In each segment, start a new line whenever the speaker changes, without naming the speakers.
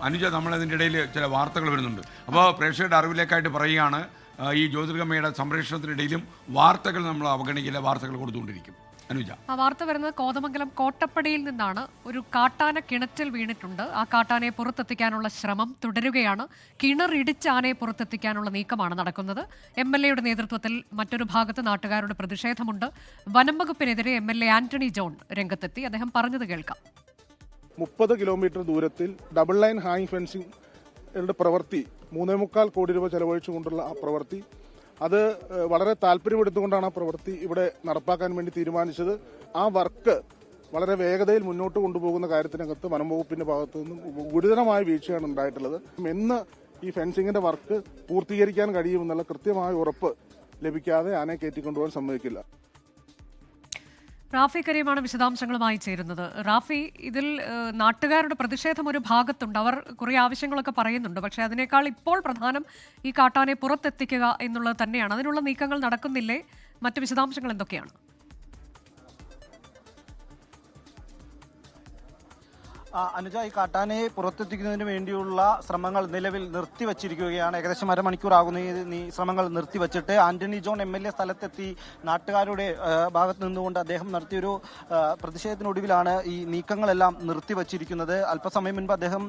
അനുജ, നമ്മളതിൻ്റെ ഇടയിൽ ചില വാർത്തകൾ വരുന്നുണ്ട്. അപ്പോൾ പ്രേക്ഷകരുടെ അറിവിലേക്കായിട്ട് പറയുകയാണ്, ഈ ജ്യോതിർഗമയുടെ സംപ്രേഷണത്തിനിടയിലും വാർത്തകൾ നമ്മൾ അവഗണിക്കില്ല, വാർത്തകൾ കൊടുത്തുകൊണ്ടിരിക്കും. അനുജ,
ആ വാർത്ത വരുന്നത് കോതമംഗലം കോട്ടപ്പടിയിൽ നിന്നാണ്. ഒരു കാട്ടാന കിണറ്റിൽ വീണിട്ടുണ്ട്. ആ കാട്ടാനയെ പുറത്തെത്തിക്കാനുള്ള ശ്രമം തുടരുകയാണ്. കിണറിടിച്ച് ആനയെ പുറത്തെത്തിക്കാനുള്ള നീക്കമാണ് നടക്കുന്നത്. MLA യുടെ നേതൃത്വത്തിൽ മറ്റൊരു ഭാഗത്ത് നാട്ടുകാരുടെ പ്രതിഷേധമുണ്ട്. വനം വകുപ്പിനെതിരെ MLA ആന്റണി ജോൺ രംഗത്തെത്തി. അദ്ദേഹം പറഞ്ഞത് കേൾക്കാം.
30 കിലോമീറ്റർ ദൂരത്തിൽ ഡബിൾ ലൈൻ ഹാങ് ഫെൻസിംഗ് പ്രവൃത്തി 3.25 കോടി രൂപ ചെലവഴിച്ചുകൊണ്ടുള്ള ആ പ്രവൃത്തി, അത് വളരെ താല്പര്യമെടുത്തുകൊണ്ടാണ് ആ പ്രവൃത്തി ഇവിടെ നടപ്പാക്കാൻ വേണ്ടി തീരുമാനിച്ചത്. ആ വർക്ക് വളരെ വേഗതയിൽ മുന്നോട്ട് കൊണ്ടുപോകുന്ന കാര്യത്തിനകത്ത് വനം വകുപ്പിന്റെ ഭാഗത്തു നിന്നും ഗുരുതരമായ വീഴ്ചയാണ് ഉണ്ടായിട്ടുള്ളത്. എന്ന് ഈ ഫെൻസിങ്ങിന്റെ വർക്ക് പൂർത്തീകരിക്കാൻ കഴിയുമെന്നുള്ള കൃത്യമായ ഉറപ്പ് ലഭിക്കാതെ ആനയെ കയറ്റിക്കൊണ്ടുപോകാൻ സമ്മതിക്കില്ല.
റാഫി കരീമാണ് വിശദാംശങ്ങളുമായി ചേരുന്നത്. റാഫി, ഇതിൽ നാട്ടുകാരുടെ പ്രതിഷേധം ഒരു ഭാഗത്തുണ്ട്. അവർ കുറേ ആവശ്യങ്ങളൊക്കെ പറയുന്നുണ്ട്. പക്ഷേ അതിനേക്കാൾ ഇപ്പോൾ പ്രധാനം ഈ കാട്ടാനെ പുറത്തെത്തിക്കുക എന്നുള്ളത് തന്നെയാണ്. അതിനുള്ള നീക്കങ്ങൾ നടക്കുന്നില്ലേ? മറ്റ് വിശദാംശങ്ങൾ എന്തൊക്കെയാണ്?
അനുജ, ഈ കാട്ടാനയെ പുറത്തെത്തിക്കുന്നതിന് വേണ്ടിയുള്ള ശ്രമങ്ങൾ നിലവിൽ നിർത്തിവച്ചിരിക്കുകയാണ്. ഏകദേശം അരമണിക്കൂറാകുന്ന ഈ ശ്രമങ്ങൾ നിർത്തിവച്ചിട്ട് ആന്റണി ജോൺ MLA സ്ഥലത്തെത്തി നാട്ടുകാരുടെ ഭാഗത്ത് നിന്നുകൊണ്ട് അദ്ദേഹം നടത്തിയൊരു പ്രതിഷേധത്തിനൊടുവിലാണ് ഈ നീക്കങ്ങളെല്ലാം നിർത്തിവച്ചിരിക്കുന്നത്. അല്പസമയം മുൻപ് അദ്ദേഹം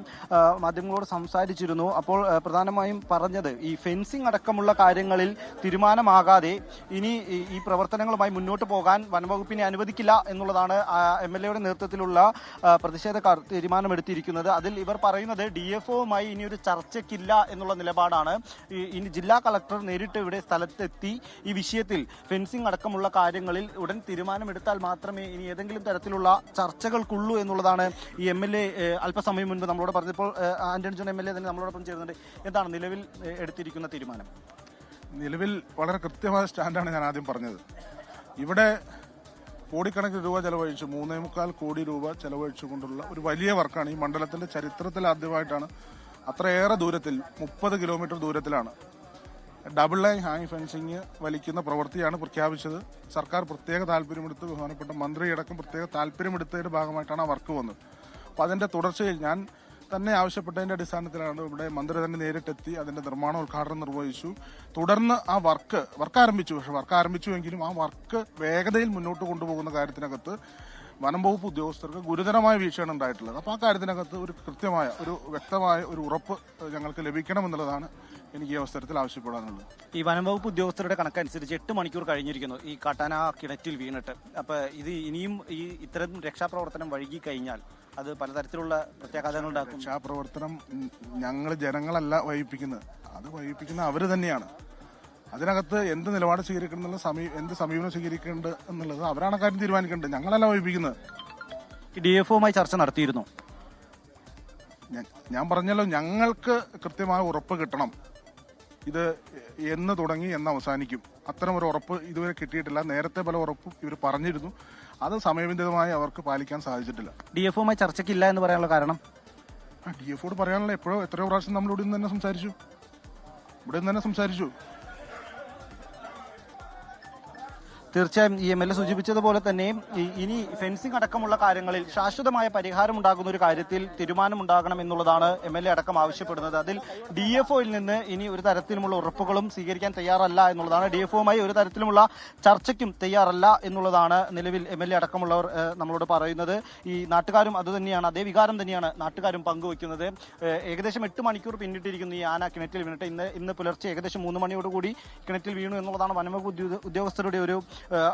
മാധ്യമങ്ങളോട് സംസാരിച്ചിരുന്നു. അപ്പോൾ പ്രധാനമായും പറഞ്ഞത് ഈ ഫെൻസിംഗ് അടക്കമുള്ള കാര്യങ്ങളിൽ തീരുമാനമാകാതെ ഇനി ഈ പ്രവർത്തനങ്ങളുമായി മുന്നോട്ട് പോകാൻ വനംവകുപ്പിനെ അനുവദിക്കില്ല എന്നുള്ളതാണ് MLA യുടെ നേതൃത്വത്തിലുള്ള പ്രതിഷേധക്കാർ തീരുമാനമെടുത്തിരിക്കുന്നത്. അതിൽ ഇവർ പറയുന്നത് DFOയുമായി ഇനി ഒരു ചർച്ചയ്ക്കില്ല എന്നുള്ള നിലപാടാണ്. ഇനി ജില്ലാ കളക്ടർ നേരിട്ട് ഇവിടെ സ്ഥലത്തെത്തി ഈ വിഷയത്തിൽ ഫെൻസിംഗ് അടക്കമുള്ള കാര്യങ്ങളിൽ ഉടൻ തീരുമാനമെടുത്താൽ മാത്രമേ ഇനി ഏതെങ്കിലും തരത്തിലുള്ള ചർച്ചകൾക്കുള്ളൂ എന്നുള്ളതാണ് ഈ MLA അല്പസമയം മുൻപ് നമ്മളോട് പറഞ്ഞപ്പോൾ ആന്റണി ജോൺ MLA തന്നെ നമ്മളോടൊപ്പം ചേരുന്നുണ്ട്. എന്താണ് നിലവിൽ എടുത്തിരിക്കുന്ന തീരുമാനം?
നിലവിൽ വളരെ കൃത്യമായ സ്റ്റാൻഡാണ് ഞാൻ ആദ്യം പറഞ്ഞത്. ഇവിടെ കോടിക്കണക്കിന് രൂപ ചെലവഴിച്ച് 3.25 കോടി രൂപ ചെലവഴിച്ചുകൊണ്ടുള്ള ഒരു വലിയ വർക്കാണ്. ഈ മണ്ഡലത്തിന്റെ ചരിത്രത്തിൽ ആദ്യമായിട്ടാണ് അത്രയേറെ ദൂരത്തിൽ 30 കിലോമീറ്റർ ദൂരത്തിലാണ് ഡബിൾ ലൈൻ ഹാങ് ഫെൻസിങ് വലിക്കുന്ന പ്രവൃത്തിയാണ് പ്രഖ്യാപിച്ചത്. സർക്കാർ പ്രത്യേക താല്പര്യമെടുത്ത്, ബഹുമാനപ്പെട്ട മന്ത്രിയടക്കം പ്രത്യേക താല്പര്യമെടുത്തതിന്റെ ഭാഗമായിട്ടാണ് ആ വർക്ക് വന്നത്. അപ്പോൾ അതിന്റെ തുടർച്ചയിൽ ഞാൻ തന്നെ ആവശ്യപ്പെട്ടതിന്റെ അടിസ്ഥാനത്തിലാണ് ഇവിടെ മന്ത്രി തന്നെ നേരിട്ടെത്തി അതിന്റെ നിർമ്മാണോദ്ഘാടനം നിർവഹിച്ചു. തുടർന്ന് ആ വർക്ക് ആരംഭിച്ചു. പക്ഷെ വർക്ക് ആരംഭിച്ചുവെങ്കിലും ആ വർക്ക് വേഗതയിൽ മുന്നോട്ട് കൊണ്ടുപോകുന്ന കാര്യത്തിനകത്ത് വനം വകുപ്പ് ഉദ്യോഗസ്ഥർക്ക് ഗുരുതരമായ വീഴ്ചയാണ് ഉണ്ടായിട്ടുള്ളത്. അപ്പോൾ ആ കാര്യത്തിനകത്ത് ഒരു കൃത്യമായ, ഒരു വ്യക്തമായ ഒരു ഉറപ്പ് ഞങ്ങൾക്ക് ലഭിക്കണമെന്നുള്ളതാണ് എനിക്ക് ഈ അവസരത്തിൽ ആവശ്യപ്പെടാനുള്ളത്.
ഈ വനം വകുപ്പ് ഉദ്യോഗസ്ഥരുടെ കണക്കനുസരിച്ച് 8 മണിക്കൂർ കഴിഞ്ഞിരിക്കുന്നു ഈ കാട്ടാന കിണറ്റിൽ വീണിട്ട്. അപ്പൊ ഇത് ഇനിയും ഈ ഇത്തരം രക്ഷാപ്രവർത്തനം വൈകി കഴിഞ്ഞാൽ അത് പലതരത്തിലുള്ള പ്രത്യാഘാതങ്ങൾ ഉണ്ടാക്കും.
രക്ഷാപ്രവർത്തനം ഞങ്ങൾ ജനങ്ങളല്ല വഹിപ്പിക്കുന്നത്, അത് വഹിപ്പിക്കുന്ന അവർ തന്നെയാണ്. അതിനകത്ത് എന്ത് നിലപാട് സ്വീകരിക്കണം എന്നുള്ള എന്ത് സമീപനം സ്വീകരിക്കേണ്ടത് എന്നുള്ളത് അവരാണ് കാര്യം തീരുമാനിക്കേണ്ടത്, ഞങ്ങളല്ല വഹിപ്പിക്കുന്നത്.
DFOയുമായി ചർച്ച നടത്തിയിരുന്നു.
ഞാൻ പറഞ്ഞല്ലോ, ഞങ്ങൾക്ക് കൃത്യമായ ഉറപ്പ് കിട്ടണം. ഇത് എന്ന് തുടങ്ങി എന്ന് അവസാനിക്കും, അത്തരം ഒരു ഉറപ്പ് ഇതുവരെ കിട്ടിയിട്ടില്ല. നേരത്തെ പല ഉറപ്പും ഇവർ പറഞ്ഞിരുന്നു, അത് സമയബന്ധിതമായി അവർക്ക് പാലിക്കാൻ സാധിച്ചിട്ടില്ല.
DFOയുമായി ചർച്ചയ്ക്കില്ല എന്ന് പറയാനുള്ള കാരണം?
DFOയോട് പറയാനുള്ള എത്രയോ പ്രാവശ്യം നമ്മൾ ഇവിടെ നിന്ന് തന്നെ സംസാരിച്ചു.
തീർച്ചയായും ഈ MLA സൂചിപ്പിച്ചതുപോലെ തന്നെ ഇനി ഫെൻസിംഗ് അടക്കമുള്ള കാര്യങ്ങളിൽ ശാശ്വതമായ പരിഹാരം ഉണ്ടാകുന്ന ഒരു കാര്യത്തിൽ തീരുമാനമുണ്ടാകണം എന്നുള്ളതാണ് MLA അടക്കം ആവശ്യപ്പെടുന്നത്. അതിൽ DFOയിൽ നിന്ന് ഇനി ഒരു തരത്തിലുമുള്ള ഉറപ്പുകളും സ്വീകരിക്കാൻ തയ്യാറല്ല എന്നുള്ളതാണ്. DFOയുമായി ഒരു തരത്തിലുമുള്ള ചർച്ചയ്ക്കും തയ്യാറല്ല എന്നുള്ളതാണ് നിലവിൽ MLA അടക്കമുള്ളവർ നമ്മളോട് പറയുന്നത്. ഈ നാട്ടുകാരും അതുതന്നെയാണ്, അതേ വികാരം തന്നെയാണ് നാട്ടുകാരും പങ്കുവയ്ക്കുന്നത്. ഏകദേശം 8 മണിക്കൂർ പിന്നിട്ടിരിക്കുന്നു ഈ ആന കിണറ്റിൽ വീണിട്ട്. ഇന്ന് പുലർച്ചെ ഏകദേശം 3 മണിയോടുകൂടി കിണറ്റിൽ വീണു എന്നുള്ളതാണ് വനംവകുപ്പ് ഉദ്യോഗസ്ഥരുടെ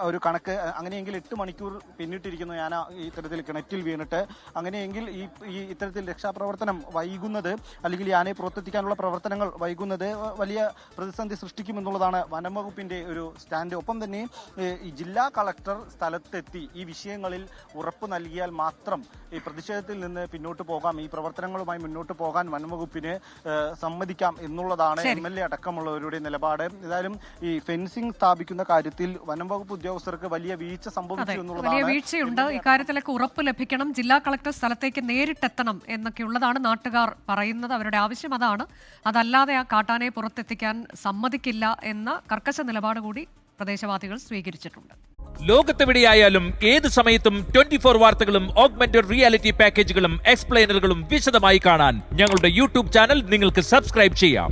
ഒരു കണക്ക്. അങ്ങനെയെങ്കിൽ 8 മണിക്കൂർ പിന്നിട്ടിരിക്കുന്നു ആന ഇത്തരത്തിൽ കിണറ്റിൽ വീണിട്ട്. അങ്ങനെയെങ്കിൽ ഈ ഇത്തരത്തിൽ രക്ഷാപ്രവർത്തനം വൈകുന്നത്, അല്ലെങ്കിൽ ഈ ആനയെ പുറത്തെത്തിക്കാനുള്ള പ്രവർത്തനങ്ങൾ വൈകുന്നത് വലിയ പ്രതിസന്ധി സൃഷ്ടിക്കുമെന്നുള്ളതാണ് വനം വകുപ്പിന്റെ ഒരു സ്റ്റാൻഡ്. ഒപ്പം തന്നെ ഈ ജില്ലാ കളക്ടർ സ്ഥലത്തെത്തി ഈ വിഷയങ്ങളിൽ ഉറപ്പ് നൽകിയാൽ മാത്രം ഈ പ്രതിഷേധത്തിൽ നിന്ന് പിന്നോട്ട് പോകാം, ഈ പ്രവർത്തനങ്ങളുമായി മുന്നോട്ട് പോകാൻ വനം വകുപ്പിന് സമ്മതിക്കാം എന്നുള്ളതാണ് MLA അടക്കമുള്ളവരുടെ നിലപാട്. ഏതായാലും ഈ ഫെൻസിംഗ് സ്ഥാപിക്കുന്ന കാര്യത്തിൽ വനം വകുപ്പ് ഉദ്യോഗസ്ഥർക്ക് വലിയ വീഴ്ച സംഭവിച്ചു എന്നുള്ളതാണ്.
വലിയ വീഴ്ചയുണ്ട്. ഇക്കാര്യത്തിലൊക്കെ ഉറപ്പ് ലഭിക്കണം, ജില്ലാ കളക്ടർ സ്ഥലത്തേക്ക് നേരിട്ടെത്തണം എന്നൊക്കെയുള്ളതാണ് നാട്ടുകാർ പറയുന്നത്. അവരുടെ ആവശ്യം അതാണ്. അതല്ലാതെ ആ കാട്ടാനയെ പുറത്തെത്തിക്കാൻ സമ്മതിക്കില്ല എന്ന കർക്കശ നിലപാട് കൂടി പ്രദേശവാസികൾ സ്വീകരിച്ചിട്ടുണ്ട്.
ലോകത്തെവിടെയായാലും ഏത് സമയത്തും 24 വാർത്തകളും ഓഗ്മെന്റഡ് റിയാലിറ്റി പാക്കേജുകളും എക്സ്പ്ലെയിനറുകളും വിശദമായി കാണാൻ ഞങ്ങളുടെ യൂട്യൂബ് ചാനൽ നിങ്ങൾക്ക് സബ്സ്ക്രൈബ് ചെയ്യാം.